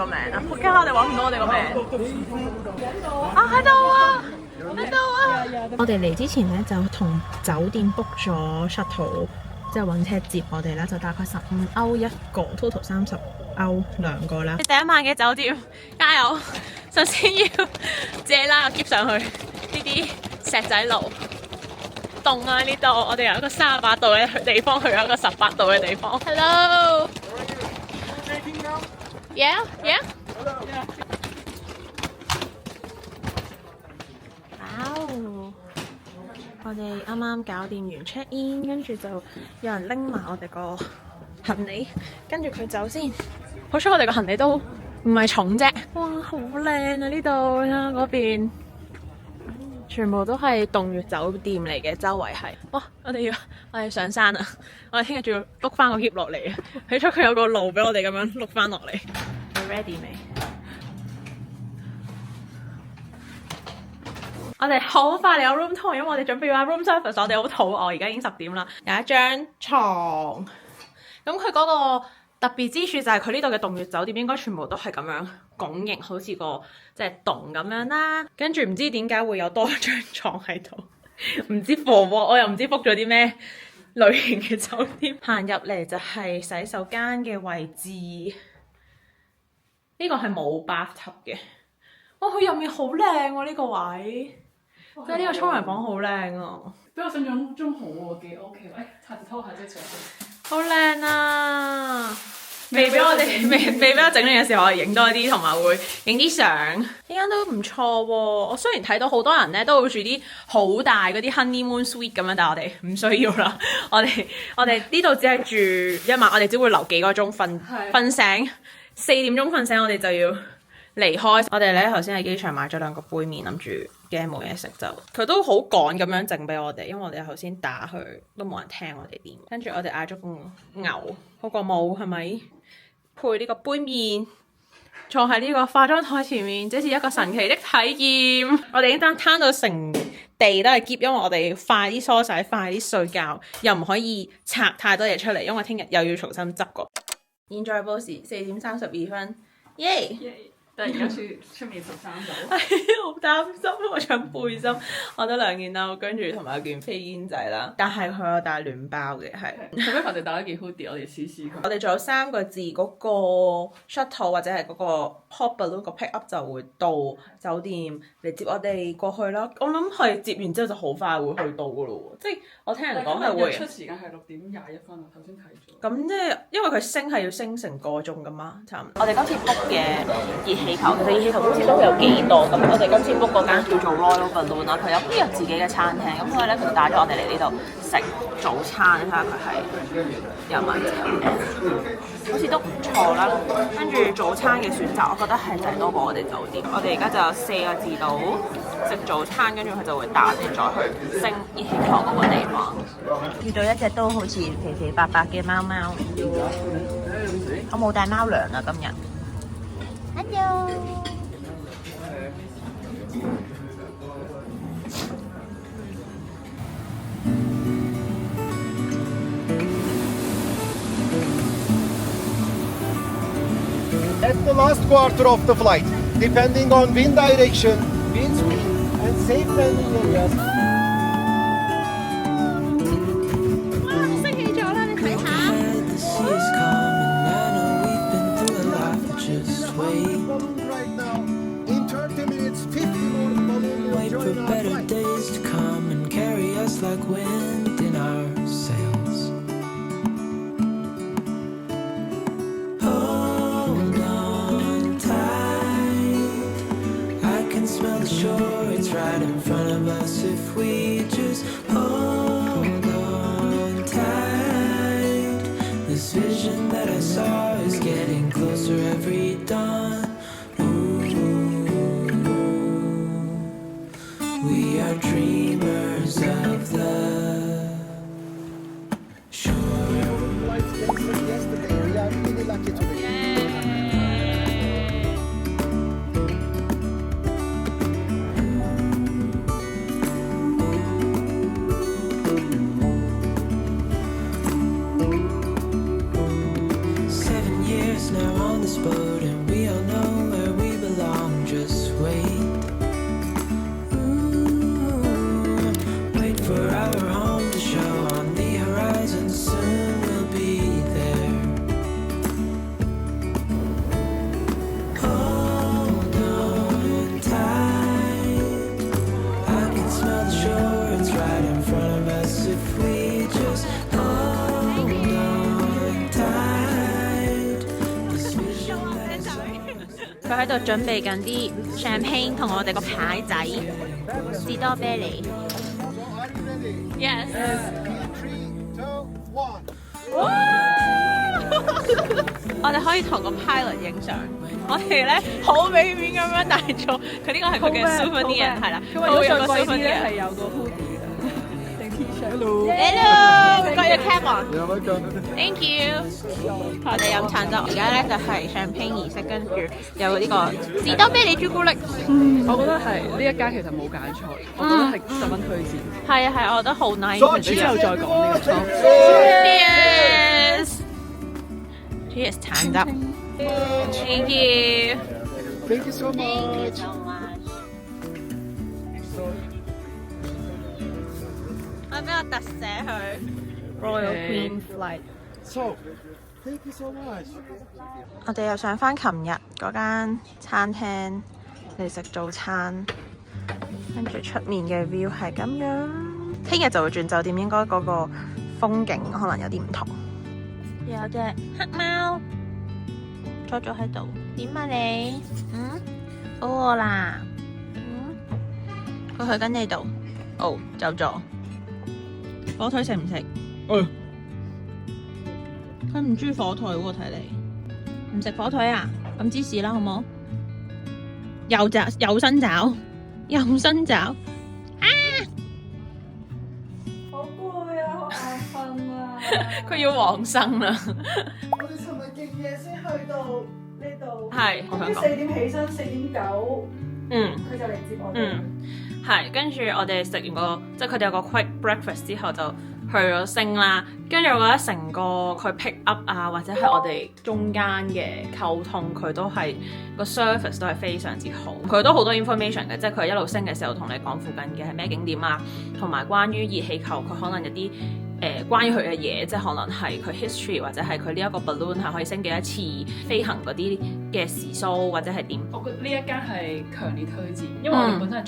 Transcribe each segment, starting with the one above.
個名啊？仆街，我哋揾唔到我哋個名。啊喺度啊！喺度啊！我哋嚟之前咧就同酒店 book 咗 shuttle， 即係揾車接我哋啦，就大概15歐一個 ，total 30歐兩個啦。第一晚嘅酒店，加油！首先要自己拉個篋上去呢啲石仔路，凍啊呢度！我哋由一個38度嘅地方去一個18度嘅地方。Hello。Yeah, yeah. 我哋啱啱搞掂完 check in， 跟住就有人拎埋我哋個行李，跟住佢走先。好彩我哋個行李都唔係重啫。哇，好靚啊呢度啊，嗰邊全部都係洞穴酒店嚟嘅，周圍係。哇，我哋上山啊！我哋聽日仲要碌翻個篋落嚟啊！起初佢有個路俾我哋咁樣碌翻落嚟。你 ready 未？我哋好快嚟有 room tour，因為我哋準備咗 room service， 我哋好肚餓，而家已經10點啦。有一張床，咁佢嗰個特別之處就係佢呢度嘅洞穴酒店應該全部都係咁樣拱形，好似個即係洞咁樣啦。跟住唔知點解會有多張床喺度，唔知 for what， 我又唔知 book 咗啲咩類型嘅酒店。行入嚟就係洗手間嘅位置，呢個係冇 bathtub 嘅。哇，佢入面好靚喎呢個位。即係呢個沖涼房好靚啊！比我想象中好喎，幾 OK 喎！誒，擦住拖鞋即係上去。好靚啊！未俾我整理嘅時候，我哋影多啲，同埋會影啲相。呢間都唔錯喎。我雖然睇到好多人咧都會住啲好大嗰啲 honeymoon suite 咁樣，但係我哋唔需要啦。我哋呢度只係住一晚，我哋只會留幾個鐘瞓醒，4點鐘瞓醒，我哋就要離開。我哋咧頭先喺機場買咗2個杯麵，諗住驚冇嘢食，就佢都好趕咁樣整俾我哋，因為我哋頭先打去都冇人聽我哋電話。跟住我哋嗌咗個牛嗰個帽係咪配呢個杯麵，坐喺呢個化妝台前面，這是一個神奇的體驗。我哋已經攤到成地都係喼，因為我哋快啲梳洗，快啲睡覺，又唔可以拆太多嘢出嚟，因為聽日又要重新執過。現在報時4點32分，耶、yeah!！但係而家出面13度，係好擔心，我着背心，我得2件褸，跟住同埋有件飛煙仔啦。但係佢有帶暖包嘅，係。做咩我哋帶一件 hoodie， 我哋試試佢。我哋仲有3個字嗰個 shuttle 或者係嗰個 pop balloon 個 pick up 就會到酒店嚟接我哋過去啦。我諗係接完之後就好快會去到噶咯喎，即係我聽人講係會。出時間係6點21分啊，頭先睇咗。咁即係因為佢升係要升成個鐘噶嘛，差唔多。我哋今次 book 嘅熱氣球，其實熱氣球好似都有幾多咁。我哋今次 book 嗰間叫做 Royal Balloon 啦，佢有自己嘅餐廳，咁所以咧佢帶咗我哋嚟呢度食早餐，睇下佢係有乜嘢，好似都唔錯啦。跟住早餐嘅選擇，我覺得係就多過我哋酒店。我哋而家就有4個字到食早餐，跟住佢就會帶我哋再去升熱氣球嗰個地方。遇到一隻都好似肥肥白白嘅貓貓，我冇帶貓糧啊今日。Hello。At the last quarter of the flight, depending on wind direction, wind speed, and safe landing areas. 哇！升起咗啦，你睇下。Right now, in 30 minutes, 50 more balloons will join our flight. Days to come and carry us like wind in our sails. Hold on tight. I can smell the shore, it's right in front of us if we just hold on tight. This vision that I saw is getting closer every dawn. We are dreamers of the shore. Flights canceled yesterday. We are really lucky today. 佢喺度準備緊啲 champagne 同我哋個牌仔士多啤梨。Yes。 3, 2, 1。我哋可以同個 pilot 影相。我哋咧好俾面咁樣帶咗佢呢個係佢嘅 souvenir 係啦，佢會有個 souvenir 係有個 hoodie 定 T-shirt。Hello， got your cap on。 You're welcome. Thank you。我哋飲橙汁，而家咧就係 champagne 儀式，跟住有呢個士多啤梨朱古力。我覺得係呢一間其實冇揀錯，我覺得係十分推薦。係啊係，我覺得好 nice。 So 之後再講呢個湯。 Cheers。Cheers 橙汁。Thank you。 Thank you so much. so much。我俾我特寫佢 Royal Queen Flight。 So, thank you so much. 我哋又上翻琴日嗰間餐廳嚟食早餐，跟住出面嘅 view 係咁樣。聽日就會轉酒店，應該嗰個風景可能有啲唔同。有隻黑貓坐咗喺度，點啊你？好餓啦？佢去緊你度。哦，走咗。火腿食唔食？佢唔中意火腿喎，睇嚟。唔食火腿啊？咁芝士啦，好冇？又新爪，又新爪。好攰啊，好眼瞓啊！佢要往生啦。我哋尋日極夜先去到呢度，係，我想跟住講。 4點起身，4點9，佢就嚟接我哋。係，跟住我哋食完個，即係佢哋有個 quick breakfast 之後就去咗星啦。跟住我覺得成個佢 pick up 啊，或者係我哋中間嘅溝通，佢都係個 service 都係非常之好。佢都好多 information 嘅，即係佢一路升嘅時候同你講附近嘅係咩景點啊，同埋關於熱氣球佢可能有啲關於佢嘅嘢，即係可能係佢 history 或者係佢呢一個 balloon 係可以升幾多次飛行嗰啲嘅時數或者係點。我覺得呢一間係強烈推薦，因為我哋本身係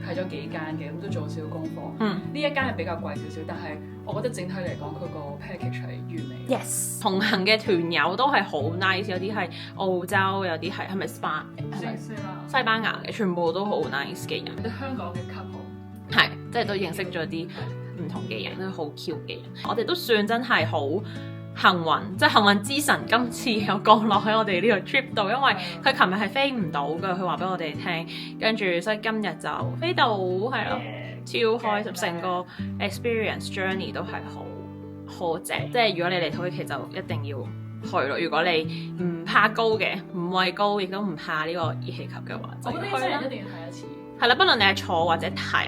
睇咗幾間嘅，咁都做咗少少功課。呢一間係比較貴少少，但係我覺得整體嚟講，佢個 package 係完美。Yes， 同行嘅團友都係好 nice， 有啲係澳洲，有啲係咪西班牙嘅，全部都好 nice 嘅人。啲香港嘅 couple 係，即係都認識咗啲唔同嘅人，都好 cute 嘅人。我哋都算真係好幸運，即係幸運之神今次有降落喺我哋呢個 trip 度，因為佢琴日係飛唔到㗎，佢話俾我哋聽，跟住所以今日就飛到，係咯，超開心，成個 experience journey 都係好正。即係如果你嚟土耳其就一定要去咯。如果你唔怕高嘅，唔畏高，亦都唔怕呢個熱氣球嘅話，我覺得呢去啦一定要睇一次。係啦，不論你係坐或者睇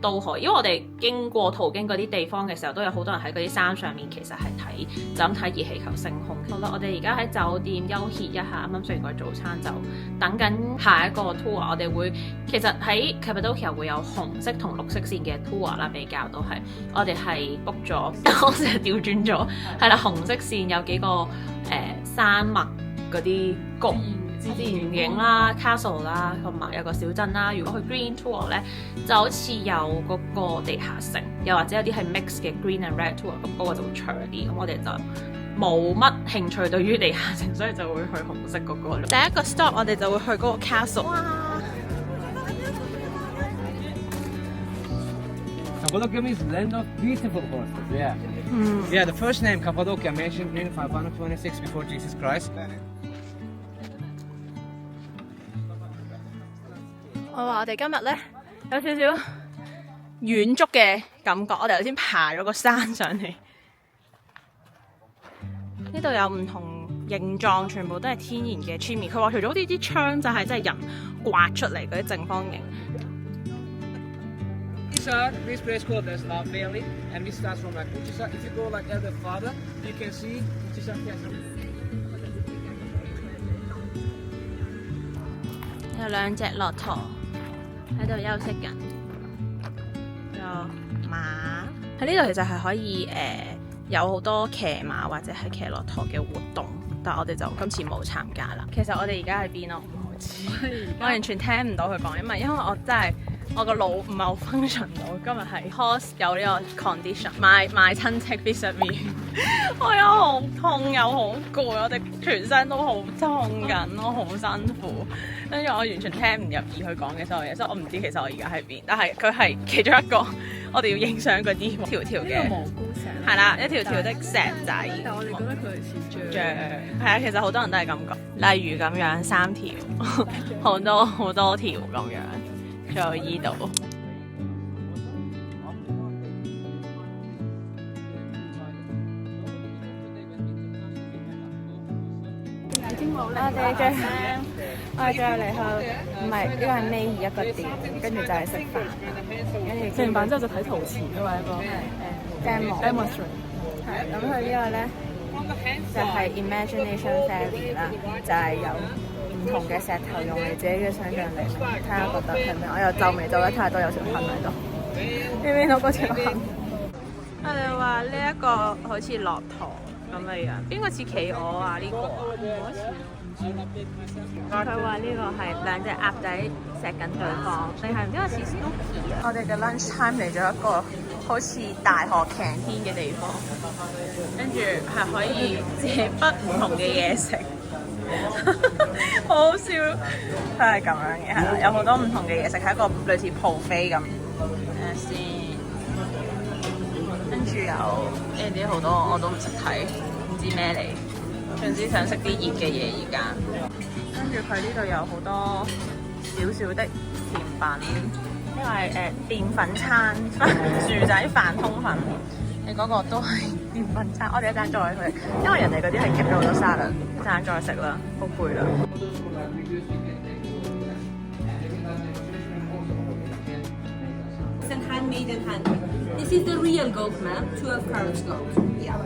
都可以，因為我哋經過途經嗰啲地方嘅時候，都有好多人喺嗰啲山上面，其實係睇就咁睇熱氣球升空。好啦，我哋而家喺酒店休歇一下，啱啱食完個早餐就等緊下一個 tour。我哋會其實喺 Cappadocia 會有紅色同綠色線嘅 tour 啦，比較都係我哋係 book 咗，我成日調轉咗，係啦，紅色線有幾個山脈嗰啲谷。自然景啦、castle 啦，同埋有個小鎮啦。如果去 green tour 咧，就好似有嗰個地下城，又或者有啲係 mix 嘅 green and red tour，咁嗰個就會長啲。咁我哋就冇乜興趣對於地下城，所以就會去紅色嗰個。第一個 stop 我哋就會去嗰個 castle。Cappadocia means land of beautiful horses. Yeah. Yeah. The first name Cappadocia mentioned in 526 before Jesus Christ. 我話我哋今日咧有少少遠足嘅感覺，我哋頭先爬咗個山上嚟，呢度有唔同形狀，全部都係天然嘅 chimney。佢話除咗呢啲窗就係真係人刮出嚟嗰啲正方形。This place called as Love Valley, and this starts from like Utisa. If you go like a bit farther, you can see Utisa Castle. 有兩隻駱駝喺度休息緊，有馬喺呢度，其實係可以有好多騎馬或者係騎駱駝嘅活動，但係我哋就今次冇參加啦。其實我哋而家喺邊咯？我完全聽唔到佢講，因為我真係我個腦唔係好 function 到，今日係 cause 有呢個 condition， 買親戚 visit me， 我又好痛又好攰，我哋全身都好痛緊，我好辛苦，跟住我完全聽唔入耳佢講嘅所有嘢，所以我唔知其實我而家喺邊，但係佢係其中一個我哋要影相嗰啲條條嘅蘑菇石，係啦，一條條的石仔，但我哋覺得佢係似像係啊，其實好多人都係咁講，例如咁樣3條，好多條咁樣，仲有依度。我哋最後嚟去，唔係呢個係尾二一個店，跟住就係食飯，跟住食完飯之後就睇陶瓷嘅嘛一個 demonstrate。係咁佢呢個咧就係 Imagination Fairy 啦，就係有唔同嘅石頭用你自己嘅想像力，睇下覺得係咩？我又皺眉皺得太多，有條痕喺度，呢邊嗰條痕。我哋話呢一個好似駱駝咁嘅樣，邊個似企鵝啊？呢、個佢話呢個係2隻鴨仔錫緊對方，定係唔知個似 Snoopy 啊？我哋嘅 lunch time 嚟咗一個好似大學 canteen 嘅地方，跟住係可以借筆唔同嘅嘢食，好好笑。佢係咁樣嘅，係啦，有好多唔同嘅嘢食，係一個類似 buffet 咁。睇下先。跟住有呢啲好多我都唔識睇，唔知咩嚟。總之想食啲熱嘅嘢而家。跟住佢呢度有好多少少的甜品，因為澱粉餐薯仔飯通粉，你嗰個都係澱粉餐。我哋一陣再去，因為人哋嗰啲係夾咗好多沙律，一陣再食啦，好攰啦。Handmade and handmade. This is the real gold, ma'am. 12 carats gold. Yeah.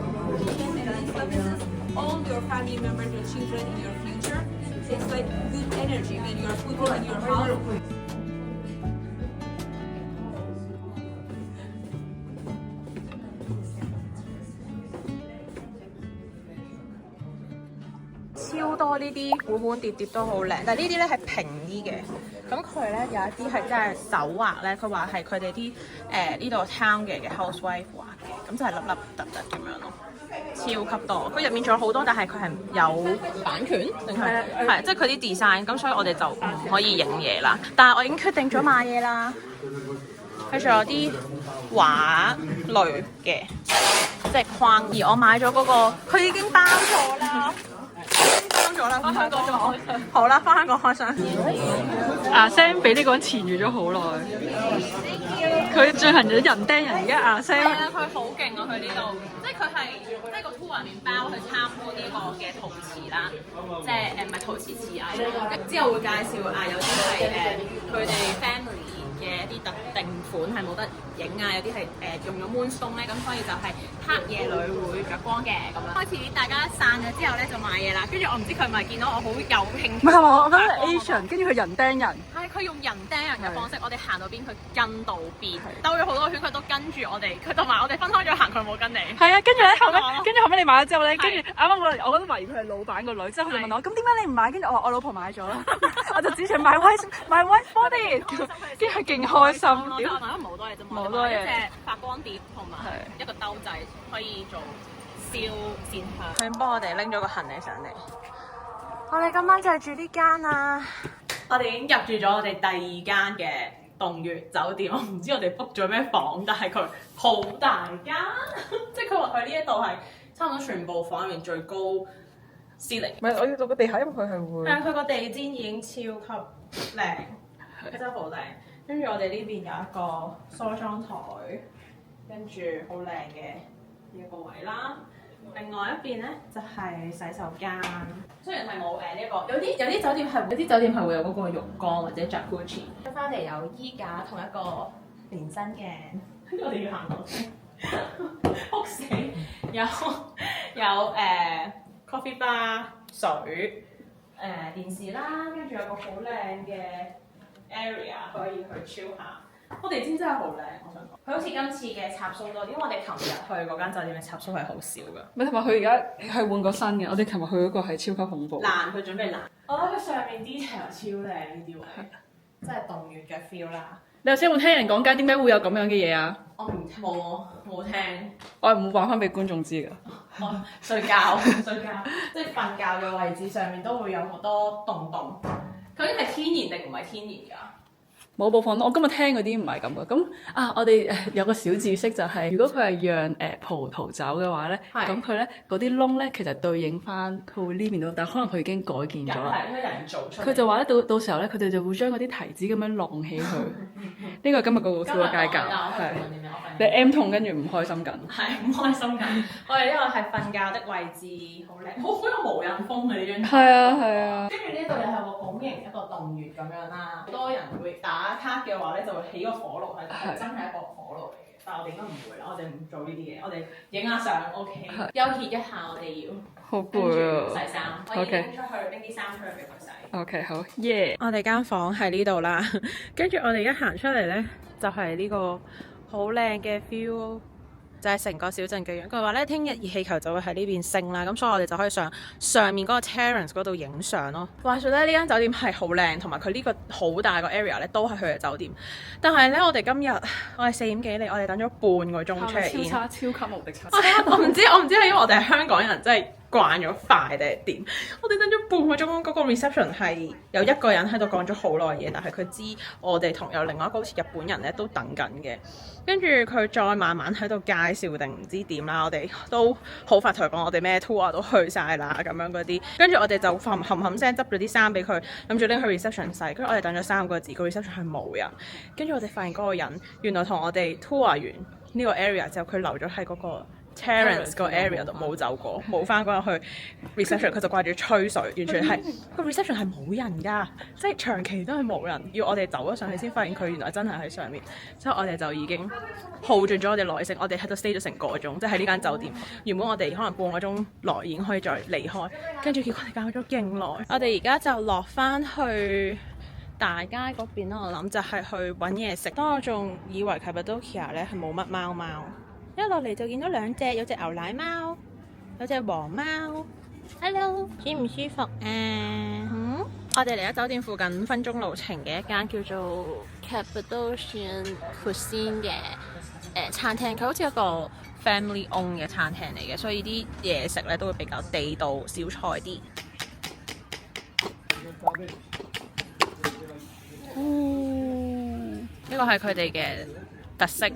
All your family members, your children in your future. It's like good energy when you are putting in your house. 超多呢啲碗碗碟碟都好靚，但係呢啲咧係平啲嘅。咁佢咧有一啲係真係手畫咧，佢話係佢哋啲呢度 town 嘅 housewife 畫嘅，咁就係粒粒突突咁樣咯，超級多。佢入面仲有好多，但係佢係有版權定係即係佢啲 design， 咁所以我哋就唔可以影嘢啦。但係我已經決定咗買嘢啦。佢仲有啲畫類嘅，即係框，而我買咗嗰個，佢已經包咗啦。咗啦，翻香港仲開箱。好啦，翻香港開箱。阿 Sam 俾呢個人纏住咗好耐，佢進行咗人釘人，而家阿 Sam 係啊，佢好勁啊！佢呢度，即係佢係即係個 tour 入面包去參觀呢個嘅陶瓷啦，即係唔係陶瓷瓷藝。之後會介紹有啲係佢哋 family 嘅一啲特定款係冇得影啊，有啲係用咗 moonstone 咧，咁所以就係黑夜裏會着光嘅咁樣。開始大家散咗之後咧就買嘢啦，跟住我唔知佢係咪見到我好有興趣。唔係我覺得 Asian， 跟住佢人釘人。係佢用人釘人嘅方式，我哋行到邊佢跟到邊，兜咗好多圈佢都跟住我哋，佢同埋我哋分開咗行，佢冇跟你。係啊，跟住咧後尾你買咗之後咧，跟住啱啱我覺得懷疑佢係老闆個女，之後佢就問我：咁點解你唔買？跟住我老婆買咗啦，我就指住買 white body， 跟住佢勁開心。我買咗冇多嘢啫嘛，冇多嘢，一隻發光碟同埋一個兜仔可以做燒線香。佢幫我哋拎咗個行李上嚟。我哋今晚就係住呢間啦。我哋已經入住咗我哋第2間嘅洞穴酒店。我唔知我哋 book 咗咩房，但係佢好大間，即係佢話佢呢一度係差唔多全部房入面最高 ceiling。唔係我要到個地下，因為佢係會。佢個地氈已經超級靚，佢真係好靚。跟住我哋呢邊有一個梳妝台，跟住好靚嘅呢一個位啦。另外一邊咧就係洗手間，雖然係冇呢一個，有啲酒店係會有嗰個浴缸或者 jacuzzi。出翻嚟有衣架同一個連身鏡，跟住我哋要行樓梯，仆死！有coffee bar 水，電視啦，跟住有個好靚嘅 area 可以去 chill 下。我地氈真係好靚，我想講。佢好似今次嘅插蘇多啲，因為我哋琴日去嗰間酒店嘅插蘇係好少㗎。唔係同埋佢而家係換個新嘅，我哋琴日去嗰個係超級恐怖。爛，佢準備爛。我覺得佢上面 detail 超靚呢啲位，即係洞穴嘅 feel 啦。你頭先有冇聽人講解點解會有咁樣嘅嘢啊？我冇聽。我係唔會話翻俾觀眾知㗎。我睡覺，即係瞓覺嘅位置上面都會有好多洞。究竟係天然定唔係天然㗎？冇部分，我今日聽嗰啲唔係咁嘅。咁我哋有個小知識就係、如果佢係釀葡萄酒嘅話咧，咁佢咧嗰啲窿咧其實對應翻佢會呢邊度，但係可能佢已經改建咗啦。係因為人造出嚟。佢就話咧到時候咧，佢哋就會將嗰啲提子咁樣晾起佢。呢個係今日個老師嘅介教，係你 M 痛跟住唔開心緊。係唔開心緊。我哋呢個係瞓覺的位置，好靚，好有無人風嘅呢張。係啊。跟住呢度又係個拱形一個洞穴咁樣啦，好多人會打卡嘅話咧，就會起個火爐喺度，係真係一個火爐嚟嘅。但係我哋應該唔會啦，我哋唔做呢啲嘢，我哋影下相 OK，休歇一下我哋要。好攰啊！洗衫，我已經出去拎啲衫出去俾佢洗。OK， 好，耶！我哋間房喺呢度啦，跟住我哋一行出嚟咧，就係呢個好靚嘅 view。就係成個小鎮嘅樣。佢話咧，聽日熱氣球就會喺呢邊升啦，咁所以我哋就可以上面嗰個 terrace 嗰度影相咯。話說咧，呢間酒店係好靚，同埋佢呢個好大個 area 咧都係佢嘅酒店。但係咧，我哋今日我哋4點幾嚟，我哋等咗半個鐘 check in，超級無敵差。我唔知係因為我哋係香港人，真係慣咗快定係點？我哋等咗半個鐘，嗰個 reception 係有一個人喺度講咗好耐嘢，但係佢知我哋同有另外一個好似日本人咧都等緊嘅。跟住佢再慢慢喺度介紹定唔知點啦，我哋都好快同佢講我哋咩 tour 都去晒啦咁樣嗰啲。跟住我哋就冚聲執咗啲衫俾佢，諗住拎去 reception 洗。跟住我哋等咗3個字，個 reception 係冇人。跟住我哋發現嗰個人原來同我哋 tour 完呢個 area 之後，佢留咗喺嗰個Terrace 個 area 度冇走過，冇翻嗰日去 reception， 佢就掛住吹水，完全係個 reception 係冇人㗎，即係長期都係冇人。要我哋走咗上去先發現佢原來真係喺上面，所以我哋就已經耗盡咗我哋耐性，我哋喺度 stay 咗成個鐘，即係喺呢間酒店。原本我哋可能半個鐘內已經可以再離開，跟住結果我哋搞咗勁耐。我哋而家就落翻去大街嗰邊啦，我諗就係去揾嘢食。當我仲以為 Cappadocia 咧係冇乜貓貓。一落嚟就見到2隻，有隻牛奶貓，有隻黃貓。Hello， 舒唔舒服啊？我哋嚟咗酒店附近5分鐘路程嘅一間叫做 Cappadocian Cuisine 嘅餐廳，佢好似一個 family own 嘅餐廳嚟嘅，所以啲嘢食咧都會比較地道小菜啲。呢個係佢哋嘅特色。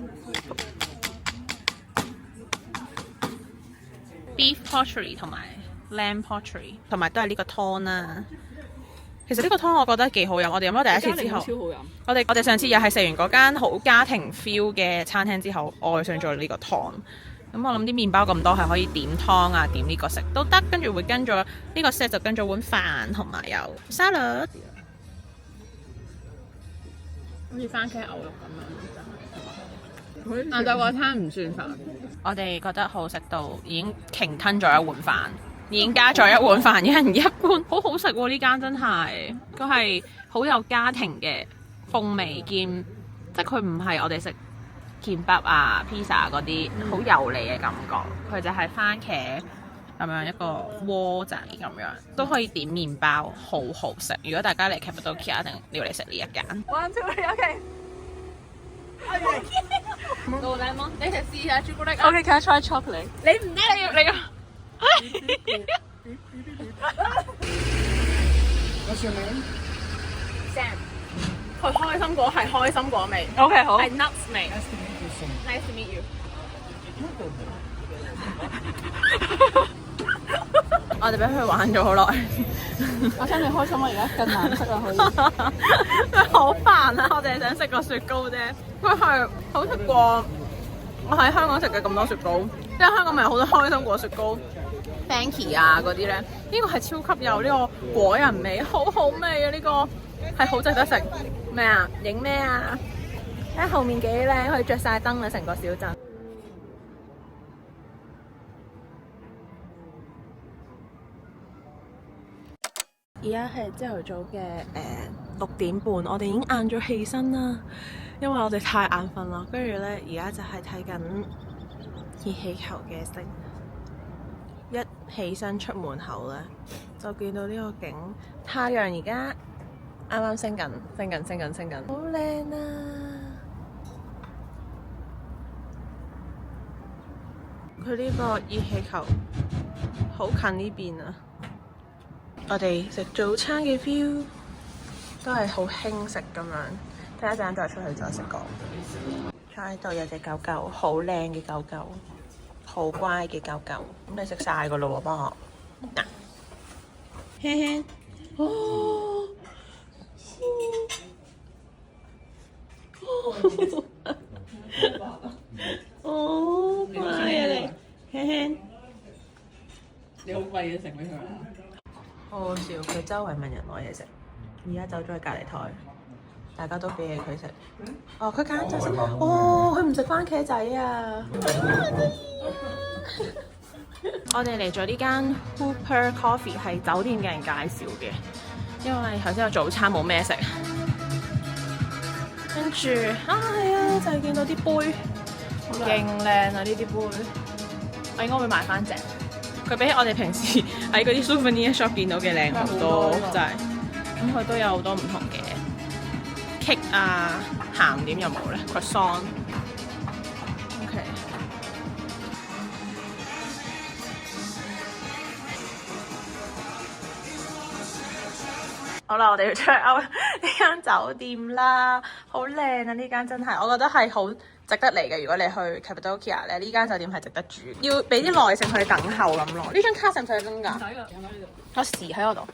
Beef pottery 同埋 lamb pottery， 同埋都係呢個湯啦。其實呢個湯我覺得幾好飲，我哋飲咗第一次之後，超好飲。我哋上次又係食完嗰間好家庭 feel 嘅餐廳之後，愛上咗呢個湯。咁我諗啲麵包咁多係可以點湯啊，點呢個食都得。跟住會跟咗呢個 set 就跟咗碗飯同埋有沙律，好似番茄牛肉咁樣。晏晝嗰餐唔算飯。我哋覺得好食到已經鯨吞咗一碗飯，已經加咗一碗飯，一人一半，好好食喎！呢間真係，佢係好有家庭嘅風味兼，即係佢唔係我哋食劍巴啊、pizza 嗰啲好油膩嘅感覺，佢就係番茄咁樣一個鍋仔咁樣，都可以點麵包，好好食。如果大家嚟 Cappadocia 一定要嚟食呢一間。1 2 3 OK。老檸檬，你哋試下朱古力。Okay, can I try chocolate? 你唔得，你要。What's your name? Sam， 佢開心果係開心果味。OK， 好。係 nuts 味。 Nice to meet you, sir. Nice to meet you。我哋俾佢玩咗好耐。我想你開心，我而家更難食啊！可以。好煩啊！我哋係想食個雪糕啫。佢係好食過我喺香港食嘅咁多雪糕，因為香港咪有好多開心果雪糕、Fanky 啊嗰啲咧。呢個係超級有呢個果仁味，好好味啊！呢個係好值得食。咩啊？影咩啊？睇後面幾靚，可以着晒燈啊！成個小鎮。而家係朝頭早嘅6點半，我哋已經晏咗起身啦，因為我哋太眼瞓啦。跟住咧，而家就係睇緊熱氣球嘅色。一起身出門口咧，就見到呢個景，太陽而家啱啱升緊，好靚啊！佢呢個熱氣球好近呢邊啊！我哋食早餐嘅 view 都係好輕食咁樣，睇一陣再出去再食過。坐喺度有隻狗狗，好靚嘅狗狗，好乖嘅狗狗。咁你食晒㗎咯喎，幫我。輕輕，哦，哦，乖啊你，輕輕。你好貴嘢食俾佢啊！好好笑，佢周圍問人攞嘢食，而家走咗去隔離台，大家都俾嘢佢食。哦，佢揀咗食，哦，佢唔食番茄仔啊！我哋嚟咗呢間 Hooper Coffee 係酒店嘅人介紹嘅，因為頭先有早餐冇咩食，跟住係啊，就係見到啲杯，勁靚啊！呢啲杯，我應該會買翻隻。佢比起我哋平時喺嗰啲 souvenir shop 見到嘅靚好多，真係。咁佢都有好多唔同嘅 cake 啊，鹹點有冇咧 ？croissant。OK。好啦，我哋要 check out 呢間酒店啦，好靚啊！呢間真係，我覺得係好值得嚟嘅。如果你去 Cappadocia 咧，呢間酒店係值得住，要俾啲耐性去等候咁咯。呢張卡使唔使拎㗎？唔使㗎，有時喺我度。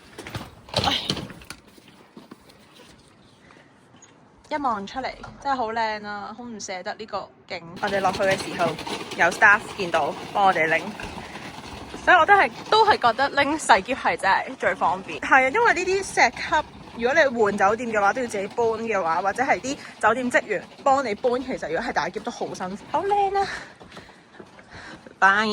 一望出嚟真係好靚啊，好唔捨得呢個景。我哋落去嘅時候有 staff 見到幫我哋拎。所以我都係覺得拎細篋係真係最方便。係啊，因為呢啲石級，如果你換酒店嘅話，都要自己搬嘅話，或者係啲酒店職員幫你搬，其實如果係大篋都好辛苦。好靚啊！拜。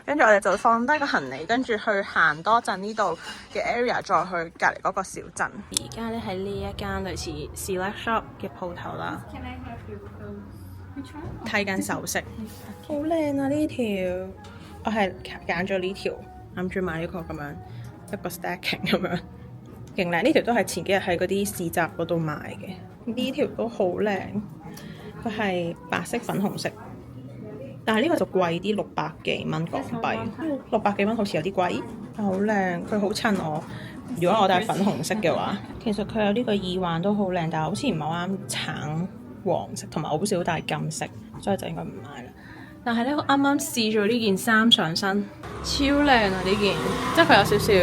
跟住我哋就放低個行李，跟住去行多陣呢度嘅 area， 再去隔離嗰個小鎮。而家咧喺呢一間類似 select shop 嘅鋪頭啦。睇緊首飾，好靚啊！呢條我係揀咗呢條，諗住買呢個咁樣一個 stacking 咁樣，勁靚。呢條都係前幾日喺嗰啲市集嗰度買嘅，呢條都好靚。佢係白色粉紅色，但係呢個就貴啲，600幾蚊港幣，600幾蚊好似有啲貴，但好靚。佢好襯我，如果我戴粉紅色嘅話，其實佢有呢個耳環都好靚，但係好似唔係好啱橙黃色，同埋我好少戴金色，所以就應該唔買啦。但係咧，我啱啱試咗呢件衫上身，超靚啊！呢件即係佢有少少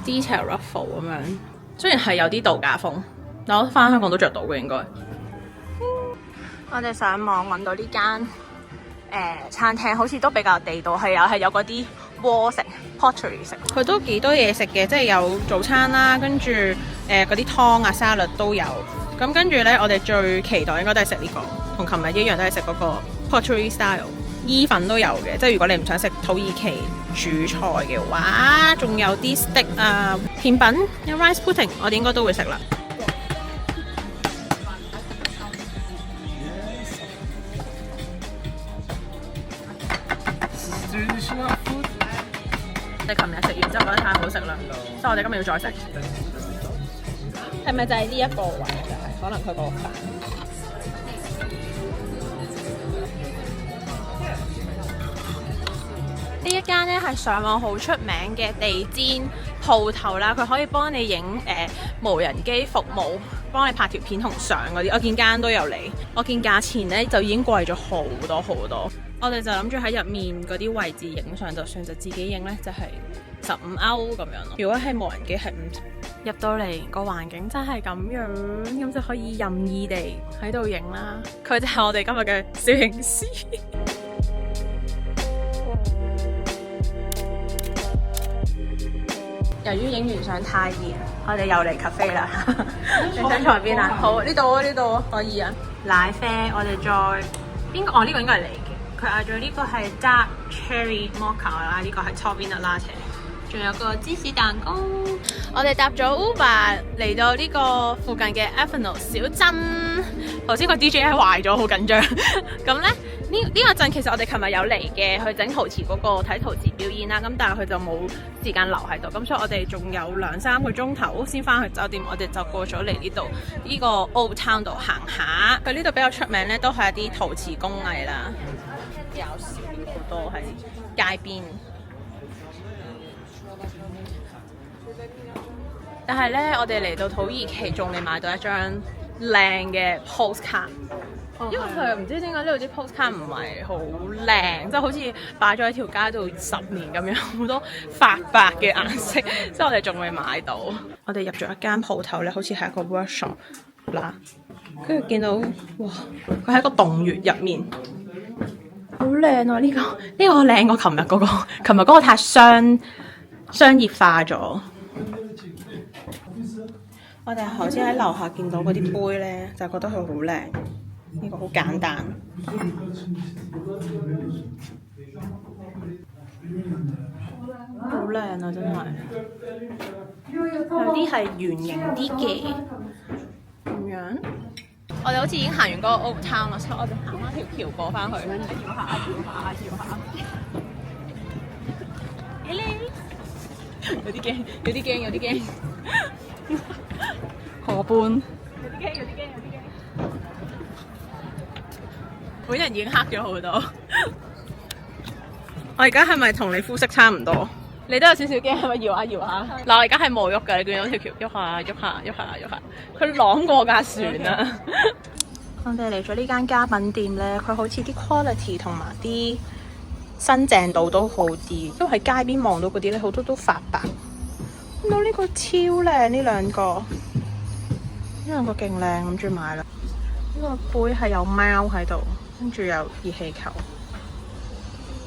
detail ruffle 咁樣，雖然係有啲度假風，但我翻香港都着到嘅應該。我哋上網揾到呢間餐廳，好似都比較地道，係有嗰啲鍋食 pottery 食，佢都幾多嘢食嘅，即係有早餐啦，跟住嗰啲湯啊沙律都有。咁跟住咧，我哋最期待應該都係食呢個，同琴日一樣都係食嗰個 pottery style。意粉都有嘅，即係如果你唔想食土耳其主菜嘅話，仲有啲 steak 啊，甜品有 rice pudding， 我哋應該都會食啦。我哋琴日食完之後覺得太好食啦，所以我哋今日要再食。係咪就係呢一個位？就係可能佢個飯。呢一間咧係上網好出名嘅地氈鋪頭啦，佢可以幫你影無人機服務，幫你拍條片同相嗰啲。我見間都有嚟，我見價錢咧就已經貴咗好多好多。我哋就諗住喺入面嗰啲位置影相，就算就自己影咧就係15歐咁樣咯。如果係無人機係50。入到嚟個環境真係咁樣，咁就可以任意地喺度影啦。佢就係我哋今日嘅攝影師。由於影完相太熱，我哋又嚟 cafe 啦。你想坐邊啊？好，呢度可以啊。奶啡，我哋再邊個？哦，呢個應該係你嘅。佢嗌咗呢個係 dark cherry mocha 啦，呢個係 top vanilla latte。仲有個芝士蛋糕。我哋搭咗 Uber 嚟到呢個附近嘅 Avenel 小鎮。頭先個 DJ 係壞咗，好緊張。咁咧呢個鎮其實我哋琴日有嚟嘅，去整陶瓷嗰個睇陶瓷表演啦。咁但係佢就冇時間留喺度，咁所以我哋仲有2-3個鐘頭先翻去酒店。我哋就過咗嚟呢度呢個 Old Town 度行下。佢呢度比較出名咧，都係一啲陶瓷工藝啦，有好多喺街邊。但係咧，我哋嚟到土耳其仲未買到一張靚嘅 postcard。因為佢唔知點解呢度啲 postcard 唔係好靚，即係好似擺咗喺條街度10年咁樣，好多發白嘅顏色，所以我哋仲未買到。我哋入咗一間鋪頭咧，好似係一個 workshop 啦，跟住見到哇，佢喺個洞穴入面，好靚啊！呢個靚過琴日嗰個，琴日嗰個太商業化咗。我哋頭先喺樓下見到嗰啲杯咧，就覺得佢好靚。呢個好簡單，好靚啊！真係，有啲係圓形啲嘅咁樣。我哋好似已經行完嗰個 Old Town 啦，所以我哋行翻條橋過翻去。搖下。有啲驚。河畔。有啲驚。本人已經黑咗好多。我而家係咪同你膚色差唔多？你都有少少驚，係咪搖下？嗱，我而家係冇喐㗎，你見到條橋喐下，佢啷過架船啊！我哋嚟咗呢間家品店咧，佢好似啲 quality 同埋啲新淨度都好啲，因為喺街邊望到嗰啲咧，好多都發白。見到呢個超靚，呢兩個勁靚，諗住買啦。呢個杯係有貓喺度。跟住有熱氣球，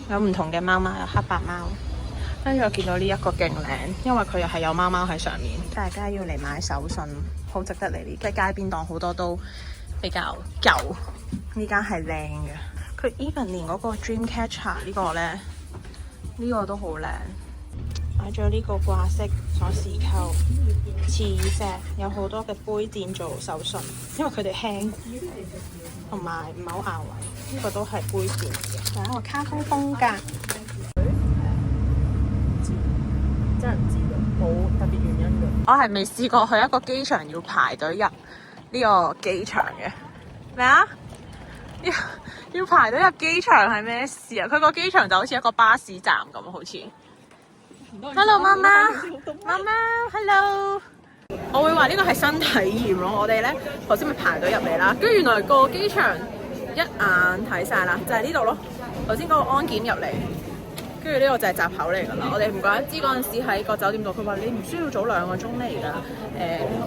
有唔同嘅貓貓，有黑白貓。跟住我見到呢一個勁靚，因為佢又係有貓貓喺上面。大家要嚟買手信，好值得嚟呢。即係街邊檔好多都比較舊，呢間係靚嘅。佢 even 連嗰個 Dreamcatcher 呢個咧，呢個都好靚。買咗呢個掛飾鎖匙扣、磁石，有好多嘅杯墊做手信，因為佢哋輕。同埋唔係好硬位，呢個都係杯墊嘅，仲有一個卡通風格。真係唔知㗎，冇特別原因㗎。我係未試過去一個機場要排隊入呢個機場嘅。咩啊？要排隊入機場係咩事啊？佢個機場就好似一個巴士站咁，好似。Hello， 媽媽 ，Hello。我會話呢個係新體驗咯。我哋咧頭先咪排隊入嚟啦，跟住原來個機場一眼睇晒啦，就係呢度咯。頭先嗰個安檢入嚟，跟住呢個就係閘口嚟㗎啦。我哋唔怪得知嗰陣時喺個酒店度，佢話你唔需要早2個鐘嚟㗎，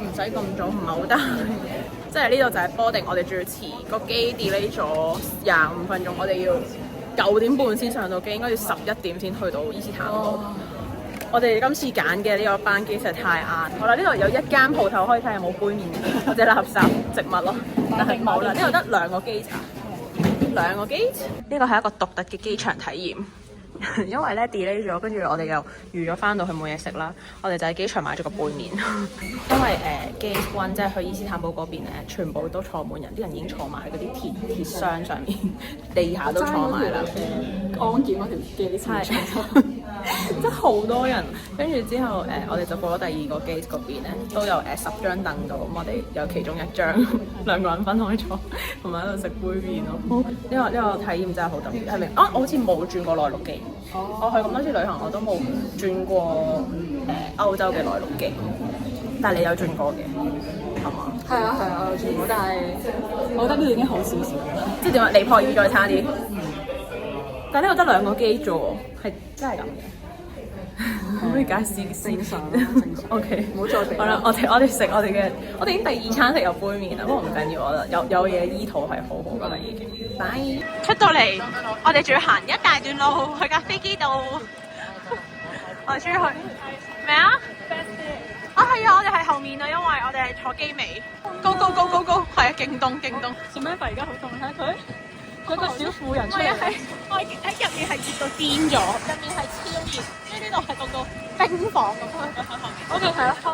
唔使咁早，唔係好得。即係呢度就係 boarding，我哋仲要遲個機 delay 咗25分鐘，我哋要9點半先上到機，應該要11點先去到伊斯坦堡。我哋今次揀嘅呢個班機實在太晏。好啦，呢度有一間鋪頭可以睇下有冇杯麵或者垃圾植物咯，但係冇啦。呢度得2個機場，2個機。呢個係一個獨特嘅機場體驗。因為咧 delay 咗，跟住我哋又預咗翻到去冇嘢食啦，我哋就喺機場買咗個杯麵。因為Gate 1即係去伊斯坦堡嗰邊咧，全部都坐滿人，啲人已經坐埋喺嗰啲鐵箱上面，地下都坐埋啦。安檢嗰條機係真係好多人。跟住之後我哋就過咗第2個 gate 嗰邊咧，都有10張凳度，咁我哋有其中1張2個人分開坐，同埋喺度食杯麵咯。呢個體驗真係好特別，係咪？我好似冇轉過內陸機。我去咁多次旅行，我都冇轉過歐洲嘅內陸機，但係你有轉過嘅，係嘛？係啊，我有轉過，但係我覺得呢度已經好少少啦。即係點啊？尼泊爾再差啲。但係呢度得2個機啫喎，係真係咁嘅。可唔可以解釋正常？OK， 唔好再俾。好啦，我哋食我哋嘅，我哋已經第2餐食有杯麵啦，不過唔緊要，我有嘢醫肚係好好噶啦已經。拜。出到嚟，我哋仲要行一大段路去架飛機度。我哋終於去咩啊？係啊，我哋喺後面啊，因為我哋係坐機尾。高，係啊，勁凍。Samantha 而家好凍，睇下佢。佢個小婦人出嚟，我喺入面係熱到癲咗，入面係超熱，跟住呢度係凍到冰房咁。OK，係啦。